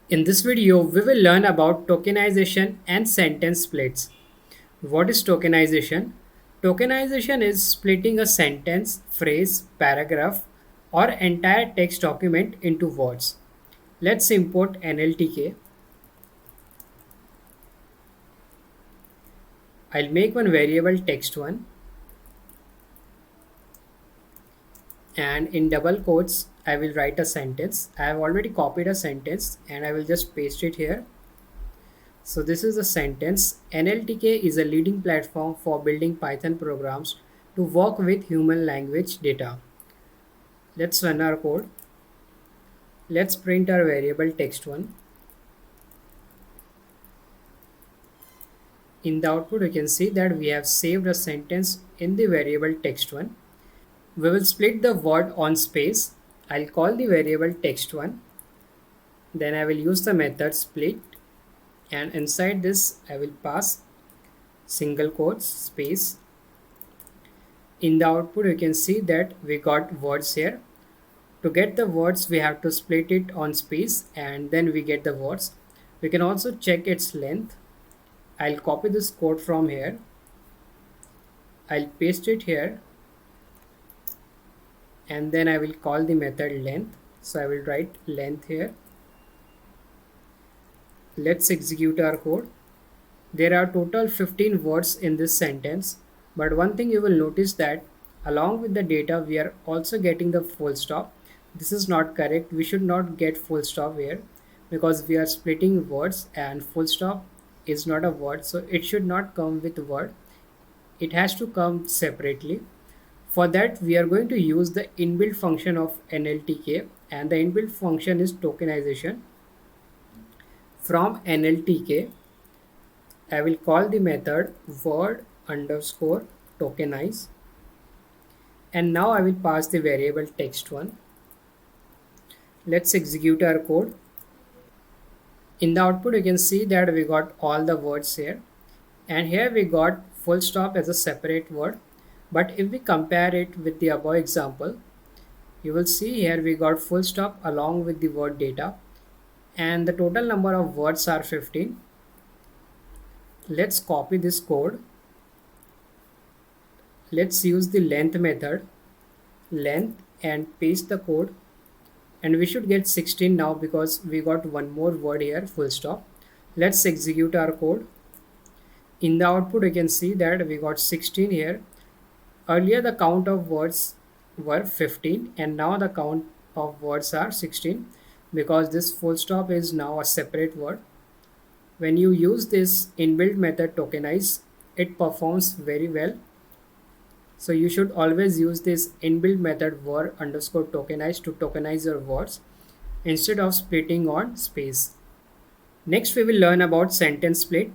In this video, we will learn about tokenization and sentence splits. What is tokenization? Tokenization is splitting a sentence, phrase, paragraph, or entire text document into words. Let's import NLTK. I'll make one variable text1, and in double quotes I will write a sentence. I have already copied a sentence and I will just paste it here. So this is a sentence. NLTK is a leading platform for building Python programs to work with human language data. Let's run our code. Let's print our variable text1. In the output you can see that we have saved a sentence in the variable text1. We will split the word on space. I'll call the variable text1. Then I will use the method split, and inside this I will pass single quotes space. In the output you can see that we got words here. To get the words we have to split it on space and then we get the words. We can also check its length. I'll copy this code from here. I'll paste it here and then I will call the method length. So I will write length here. Let's execute our code. There are total 15 words in this sentence, but one thing you will notice that along with the data we are also getting the full stop. This is not correct. We should not get full stop here because we are splitting words and full stop is not a word, so it should not come with word. It has to come separately. For that we are going to use the inbuilt function of NLTK, and the inbuilt function is tokenization. From NLTK I will call the method word underscore tokenize, and now I will pass the variable text1. Let's execute our code. In the output you can see that we got all the words here, and here we got full stop as a separate word. But if we compare it with the above example, you will see here we got full stop along with the word data, and the total number of words are 15. Let's copy this code. Let's use the length method, length, and paste the code, and we should get 16 now because we got one more word here, full stop. Let's execute our code. In the output you can see that we got 16 here. Earlier the count of words were 15 and now the count of words are 16 because this full stop is now a separate word. When you use this inbuilt method tokenize, it performs very well. So you should always use this inbuilt method word underscore tokenize to tokenize your words instead of splitting on space. Next we will learn about sentence split.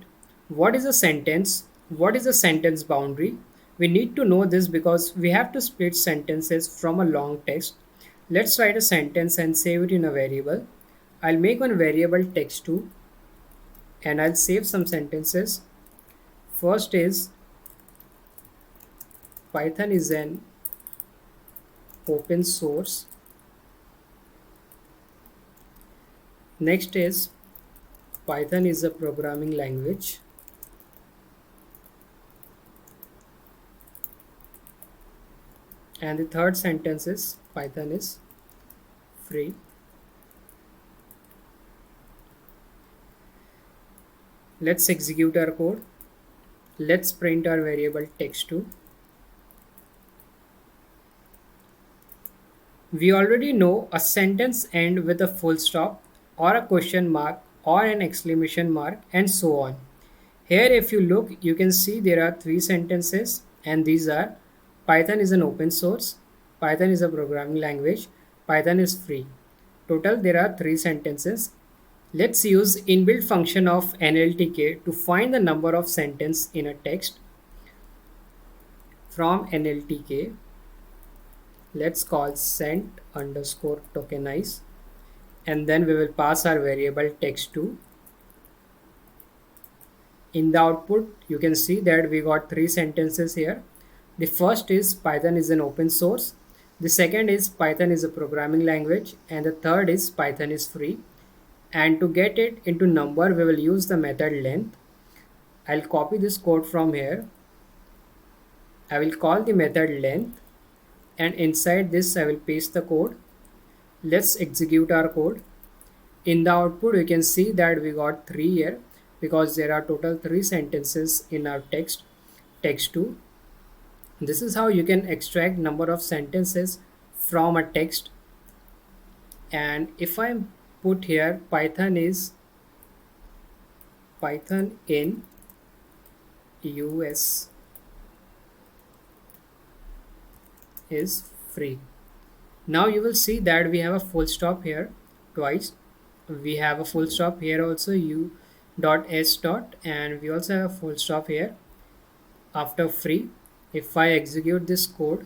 What is a sentence? What is a sentence boundary? We need to know this because we have to split sentences from a long text. Let's write a sentence and save it in a variable. I'll make one variable text2 and I'll save some sentences. First is Python is an open source. Next is Python is a programming language. And the third sentence is Python is free. Let's execute our code. Let's print our variable text2. We already know a sentence ends with a full stop or a question mark or an exclamation mark and so on. Here if you look, you can see there are three sentences, and these are Python is an open source, Python is a programming language, Python is free. Total there are three sentences. Let's use inbuilt function of NLTK to find the number of sentences in a text. From NLTK, let's call sent underscore tokenize, and then we will pass our variable text2. In the output you can see that we got three sentences here. The first is Python is an open source, the second is Python is a programming language, and the third is Python is free. And to get it into number, we will use the method length. I'll copy this code from here. I will call the method length, and inside this I will paste the code. Let's execute our code. In the output, you can see that we got 3 here because there are total 3 sentences in our text2. This is how you can extract number of sentences from a text. And if I put here Python in US is free. Now you will see that we have a full stop here twice. We have a full stop here also, u.s. and we also have a full stop here after free. If I execute this code,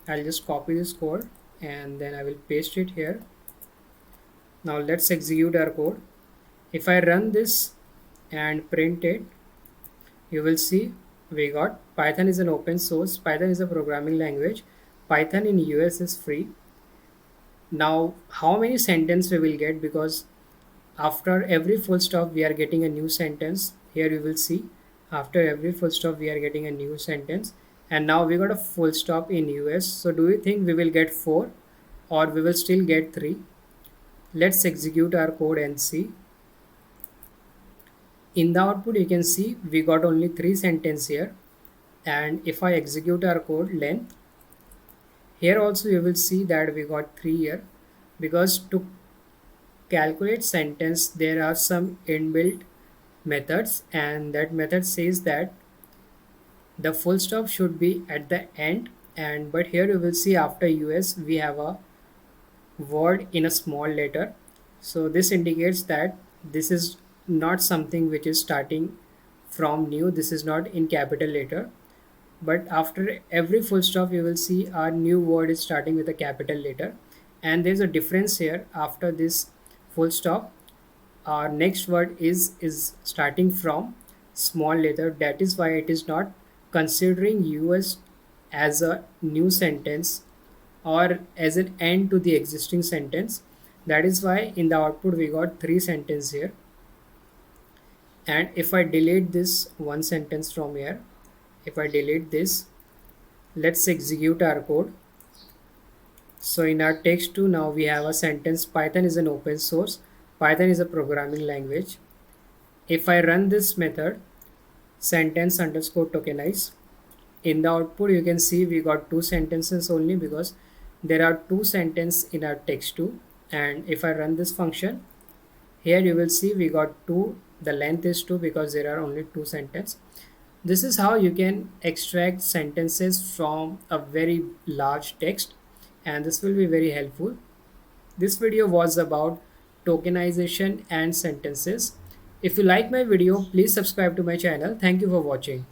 I'll just copy this code and then I will paste it here. Now let's execute our code. If I run this and print it, you will see we got Python is an open source, Python is a programming language, Python in US is free. Now how many sentences we will get, because after every full stop we are getting a new sentence. Here you will see after every full stop we are getting a new sentence, and now we got a full stop in US. So do you think we will get 4 or we will still get 3? Let's execute our code and see. In the output you can see we got only 3 sentences here, and if I execute our code length, here also you will see that we got 3 here, because to calculate sentence there are some inbuilt methods, and that method says that the full stop should be at the end. And but here you will see after US we have a word in a small letter, so this indicates that this is not something which is starting from new, this is not in capital letter. But after every full stop you will see our new word is starting with a capital letter, and there's a difference here. After this full stop, our next word is starting from small letter. That is why it is not considering US as a new sentence or as an end to the existing sentence. That is why in the output we got 3 sentences here. And if I delete this one sentence from here, if I delete this, let's execute our code. So in our text2 now we have a sentence, Python is an open source, Python is a programming language. If I run this method sentence underscore tokenize, in the output you can see we got 2 sentences only, because there are 2 sentences in our text2. And if I run this function, here you will see we got 2, the length is 2 because there are only 2 sentences. This is how you can extract sentences from a very large text, and this will be very helpful. This video was about tokenization and sentences. If you like my video, please subscribe to my channel. Thank you for watching.